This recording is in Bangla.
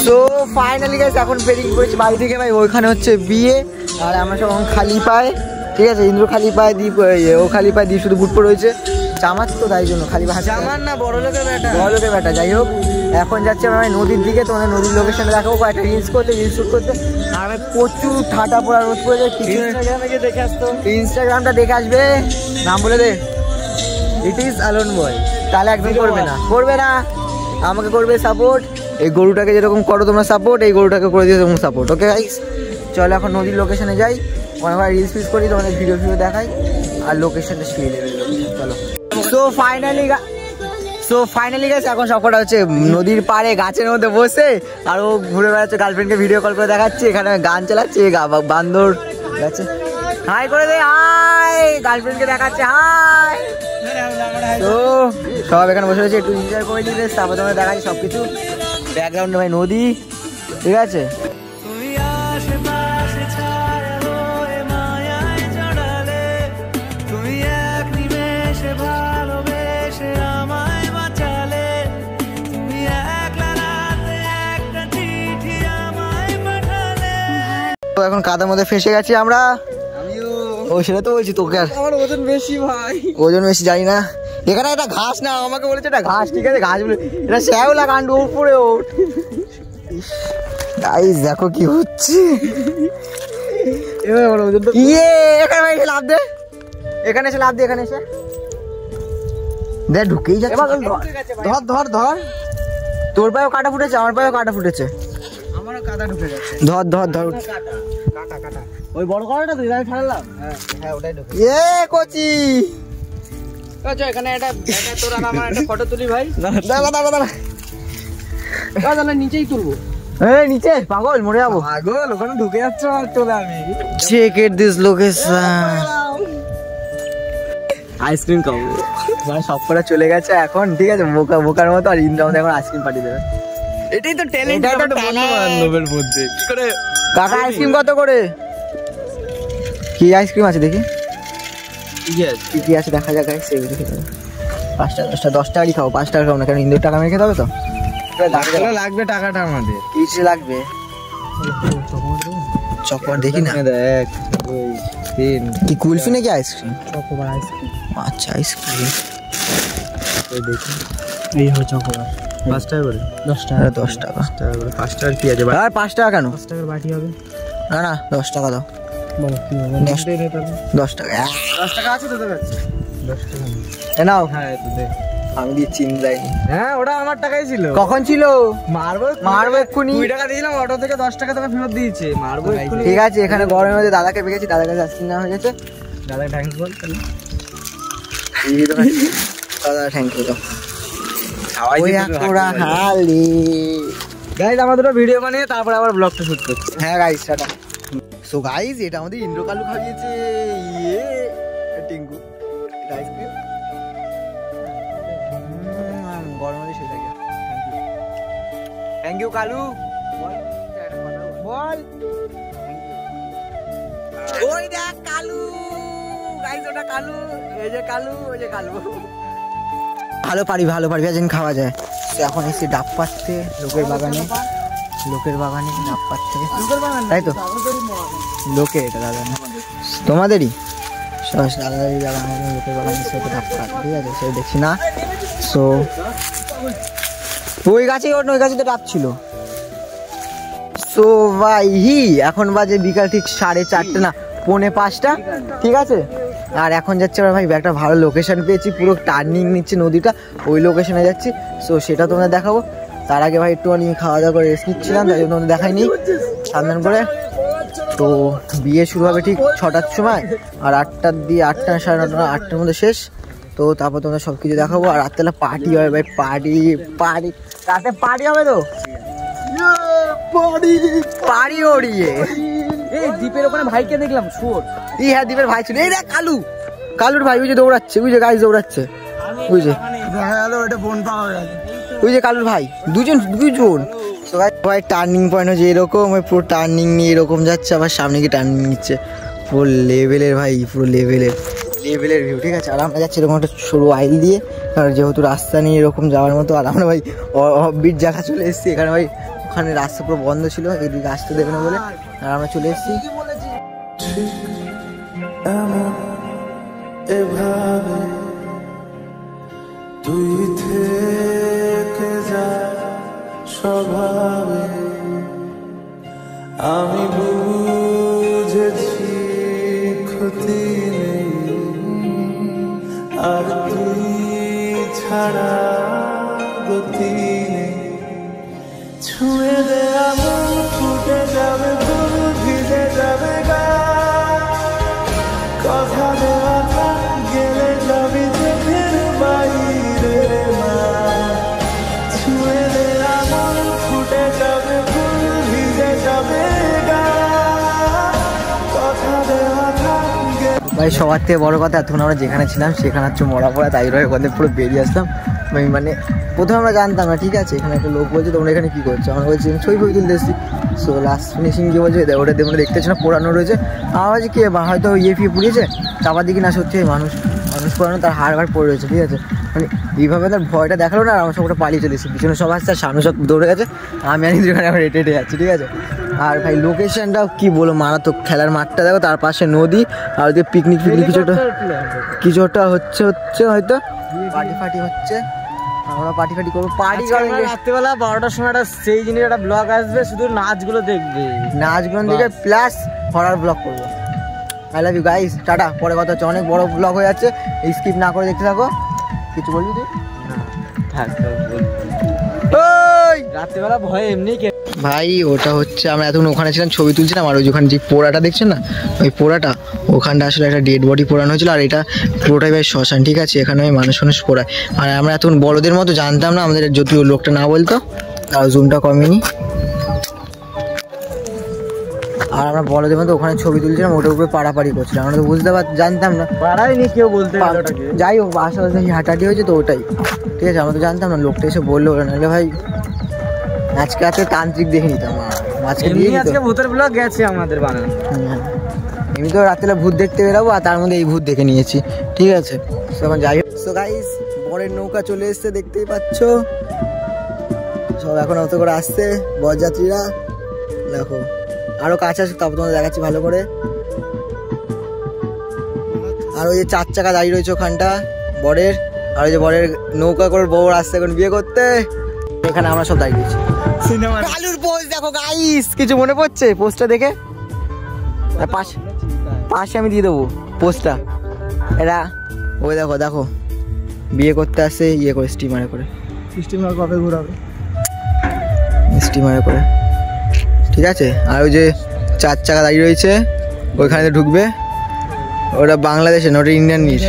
তো ফাইনালি গাইস এখন বেরিয়ে পড়েছি বাড়ি থেকে ভাই। ওইখানে হচ্ছে বিয়ে আর আমরা সব এখন খালি পায়ে, ঠিক আছে। ইন্দ্র খালি পায়ে দ্বীপ, ও খালি পায়ে দ্বীপ শুধু বুট পরে রয়েছে। চামার তো তাই জন্য খালি পায়ে, চামার না বড় লোকের বেটা। যাই হোক এখন যাচ্ছে আমরা নদীর দিকে, তোমাদের নদীর লোকেশনে দেখাবো। কয়েকটা রিলস শ্যুট করতে। আর আমি প্রচুর ঠাটা পড়া রোদ পড়ে যায়। ইনস্টাগ্রামে গিয়ে দেখে আসতো, ইনস্টাগ্রামটা দেখে আসবে, নাম বলে দে, ইট ইজ আলোন বয়। তাহলে একদম করবে না আমাকে করবে সাপোর্ট। এই গরুটাকে যেরকম করো তোমরা সাপোর্ট, এই গরুটাকে করে দিও তোমরা সাপোর্ট। ওকে গাইস চলো এখন নদীর লোকেশনে যাই, অনেকবার রিলস করি, তোমাদের ভিডিও দেখাই আর লোকেশনটা সেই লেভেল লোকেশন। চলো। সো ফাইনালি গাইস এখন সবকটা হচ্ছে নদীর পাড়ে গাছের মধ্যে বসে, আর ও ঘুরে বেড়াচ্ছে, গার্লফ্রেন্ডকে ভিডিও কল করে দেখাচ্ছে। এখানে গান চালাচ্ছে, বান্দর যাচ্ছে, হাই করে দে, হাই, গার্লফ্রেন্ডকে দেখাচ্ছে হাই। তো সব এখানে বসে রয়েছে, একটু এনজয় করে দিতে, তারপর তোমাদের দেখাচ্ছি সবকিছু। ব্যাকগ্রাউন্ডে ভাই নদী, ঠিক আছে। এখন কাদার মধ্যে ফেসে গেছি আমরা। ও সেটা তো বলছি তোকে, আমার ওজন বেশি ভাই, ওজন বেশি জানি না। এখানে একটা ঘাস না, আমাকে বলেছে এটা ঘাস, ঠিক আছে ঘাস বলে, এটা শ্যাওলা কাণ্ড, উপরে ওঠ। গাইস দেখো কি হচ্ছে, এখানে এসে লাভ দে, এখানে এসে লাভ দে, এখানে এসে দেখ ঢুকেই যাচ্ছে। ধর তোর পায়েও কাটা ফুটেছে, আমার পায়েও কাটা ফুটেছে, আমারও কাটা ঢুকে যাচ্ছে। ধর কাটা ওই বড় কড়াটা তুই আমি ফেললাম। হ্যাঁ ওটাই ঢুকে। কোচি আচ্ছা এখানে একটা তোর আর আমার একটা ফটো তুলি ভাই। দাঁড়া নিচেই তুলবো। এই নিচে পাগল, মরে যাবো পাগল, ওখানে ঢুকে যাচ্ছে আর চলে আমি। Check it this location. Ice cream খাবো মানে সবকটা চলে গেছে এখন, ঠিক আছে বোকার মতো। আর ইন্দ্র আমাদের এখন আইসক্রিম পাঠিয়ে দেবে। এটাই তো ট্যালেন্ট বান্ধবের মধ্যে। কি করে কাকা আইসক্রিম কত করে? কি আইসক্রিম আছে দেখি, কি আছে দেখা যাক। 5টা 10 টাকারই খাও, 5 টাকা খাও না, কারণ ইন্দুর টাকা মেরে খেতে হবে তো। লাগবে টাকাটা আমাদের, কিছু লাগবে। চকোবার দেখি না, দেখ কি কুলফি নাকি আইসক্রিম? Chocobar ice cream. আচ্ছা আইসক্রিম দেখি, এই হচ্ছে চকোবার। 5 টাকা করে, 10 টাকা করে। 5 টাকার কি আছে? আর 5 টাকা কেন? 5 টাকার বাটি হবে না 10 টাকা দাও। 10 টাকা আছে তোদের কাছে? 10 টাকা নাও। হ্যাঁ আমি দিচ্ছি, হ্যাঁ ওটা আমার টাকাই ছিল। কখন ছিল? মারবো এক্ষুনি। 2 টাকা দিয়েছিলাম, অটো থেকে 10 টাকা তোকে ফেরত দিয়েছে, মারবো। ঠিক আছে এখানে গরমের মধ্যে দাদাকে পেয়েছি, দাদার কাছে আইসক্রিম নেওয়া হয়ে গেছে। দাদা থ্যাংক বল। দাদা থ্যাংক ইউ। গাইস আমাদের ভিডিও বানিয়ে তারপর আবার ব্লগটা শুট করছি। হ্যাঁ গাইস টাটা। সো গাইস এটা আমাদের ইন্দ্র কালু খাইয়েছে, টিঙ্কু আইসক্রিম গরম হলে সেটা গিয়ে। Thank you Kalu. বল ওই দেখ কালু, গাইস ওটা কালু, এই যে কালু, ওই যে কালু। ভালো পারি যেন খাওয়া যায়। এখন এসে ডাব পাচ্ছে লোকের বাগানে ডাব পাচ্ছে, তাই তো? লোকে এটা দাদা না তোমাদেরই, দাদাদারি বাগানে লোকের বাগানে এসে ডাব পাচ্ছে, ঠিক আছে সে দেখছি না। সো ওই গাছেই ওই গাছে তো ডাব ছিল। সো ভাই এখন বাজে বিকাল ঠিক 4:30 না 4:45, ঠিক আছে। আর এখন যাচ্ছে আমরা ভাই একটা ভালো লোকেশন পেয়েছি, পুরো টার্নিং নিচ্ছে নদীটা, ওই লোকেশনে যাচ্ছি। সো সেটা তোমাদের দেখাবো। তার আগে ভাই একটুখানি খাওয়া দাওয়া করে রেস্ট নিচ্ছিলাম, তাই জন্য তোমাদের দেখাইনি সাবধান করে। তো বিয়ে শুরু হবে ঠিক 6টার সময়, আর 8টা দিয়ে 8টা 9:30 8টার মধ্যে শেষ। তো তারপর তোমরা সব কিছু দেখাবো। আর রাত্রেবেলা পার্টি হবে ভাই, পার্টি রাতে পার্টি হবে তো, পার্টি ওড়িয়ে। এই দ্বীপের ওখানে ভাইকে দেখলাম শুয়োর। হ্যাঁ দ্বীপের ভাই ছিল, এই দেখ কালুর ভাই, বুঝে দৌড়াচ্ছে, বুঝে গাইজ দৌড়াচ্ছে, বুঝে ওই যে কালুর ভাই, দুজন। ভাই টার্নিং পয়েন্ট হচ্ছে এরকম, পুরো টার্নিং নিয়ে এরকম যাচ্ছে, আবার সামনে গিয়ে টার্নিং নিচ্ছে, পুরো লেভেলের ভাই, পুরো লেভেলের ভিউ, ঠিক আছে। আর আমরা যাচ্ছি এরকম একটা সরু আইল দিয়ে, কারণ যেহেতু রাস্তা নেই এরকম যাওয়ার মতো। আর আমরা ভাই অফবিট জায়গা চলে এসেছি, এখানে ভাই ওখানে রাস্তা পুরো বন্ধ ছিল, এদিকে আসতে দেবে না বলে, আর আমরা চলে এসেছি। এভাবে তুই থেকে যা স্বভাবে, আমি বুঝেছি ক্ষতি নেই, আর তুই ছাড়া গতি নেই। ছুঁয়ে দে আমার ফুটে যাবে ফুল, ভিজে যাবে গা, কথা দেওয়া থাক গেলে যাবি চোখের বাইরে মা। ছুঁয়ে দে আমার ফুটে যাবে ফুল, ভিজে যাবে গা, কথা দেওয়া থাক। ভাই সবার থেকে বড় কথা, এতক্ষণ আমরা যেখানে ছিলাম সেখানে হচ্ছে মরা পড়া, তাই রয়ে ওখানে পুরো বেরিয়ে আসলাম। মানে প্রথমে আমরা জানতাম না, ঠিক আছে, এখানে একটা লোক বলছে তোমরা এখানে কী করছো, আমরা বলছি ছবি ফবি তুলতে এসেছি। সো লাস্ট ফিনিশিং কী বলছে, ওটা তোমরা দেখতেছো না পোড়ানো রয়েছে। আমার বলছি কে হয়তো ইয়ে ফিয়ে পুড়িয়েছে, চাপা দিকে না, সত্যি মানুষ পোড়ানো, তার হাড় পড়ে রয়েছে, ঠিক আছে। মানে এইভাবে তার ভয়টা দেখালো না, আর আমার সব ওটা পালিয়ে চলে এসেছি, পিছনে সব আসছে, আর সামনে সব দৌড়ে গেছে, আমি আর এখানে আমরা হেঁটে হেঁটে যাচ্ছি, ঠিক আছে। আর ভাই লোকেশনটাও কী বলো মারাত্মক, খেলার মাঠটা দেখো, তার পাশে নদী, আর ওদিকে পিকনিক কিছু একটা হচ্ছে হয়তো পার্টি ফার্টি হচ্ছে, আমরা পার্টি ফার্টি করবো। পার্টি রাত্রিবেলা 12টার সময় একটা সেই জিনিস একটা ব্লগ আসবে, শুধু নাচগুলো দেখবে, নাচগুলো দেখে প্লাস হরার ব্লগ করবো। আই লাভ ইউ গাইস, টাটা। পরে কথা হচ্ছে, অনেক বড় ব্লগ হয়ে যাচ্ছে, স্কিপ না করে দেখতে থাকো। কিছু বলবি তুই? রাত্রিবেলা ভয় এমনি ভাই ওটা হচ্ছে আমরা এতক্ষণ ওখানে ছিলাম, ছবি তুলছিলাম, আর ওখানে যে পোড়াটা দেখছেন না, ওই পোড়াটা ওখানটা আসলে একটা ডেড বডি পোড়ানো হয়েছিল, আর এটা পুরোটাই ভাই শ্মশান, ঠিক আছে। এখানে ওই মানুষ পোড়ায়, আর আমরা এতক্ষণ বড়দের মতো জানতাম না, আমাদের যদি লোকটা না বলতো, আর জুমটা কমেনি, আর আমরা বড়দের মতো ওখানে ছবি তুলছিলাম, ওটার উপরে পাড়াপাড়ি করছিলাম, আমরা তো বুঝতে জানতাম না, পাড়ায়নি কেউ বলতে। যাই হোক আশেপাশে হাঁটাহাঁটি হয়েছে তো ওটাই, ঠিক আছে। আমরা তো জানতাম না, লোকটা এসে বললো, ওরা নাহলে ভাই আজকে তান্ত্রিক দেখে নিতাম, আজকে ভূতের ব্লগ গেছে আমাদের বানানো। এমনি তো রাত্রে ভূত দেখতে বেরাবো, আর তার মধ্যে এই ভূত দেখে নিয়েছি, ঠিক আছে। এখন যাই হোক, সো গাইস বরের নৌকা চলে এসছে, দেখতেই পাচ্ছ, সব এখন অত করে আসছে বরযাত্রীরা, দেখো আরো কাছে আসুক, তারপর তোমাদের দেখাচ্ছি ভালো করে। আর ওই যে 4 চাকা দাঁড়িয়ে রয়েছে ওখানটা বরের, আর ওই যে বরের নৌকা করে বর আসছে এখন বিয়ে করতে, এখানে আমরা সব দাঁড়িয়ে রয়েছি। কালুর পোস্ট দেখো গাইস, কিছু মনে পড়ছে পোস্টটা দেখে? পাশে আমি দিয়ে দেবো পোস্টটা, এরা ওই দেখো দেখো বিয়ে করতে আসে ইয়ে করে, স্টিমারে করে, স্টিমার কবে ঘোরাবে, স্টিমারে করে, ঠিক আছে। আর ওই যে 4 চাকা দাঁড়িয়ে রয়েছে ওইখানে ঢুকবে, ওটা বাংলাদেশে না, ওটা ইন্ডিয়ান নিস।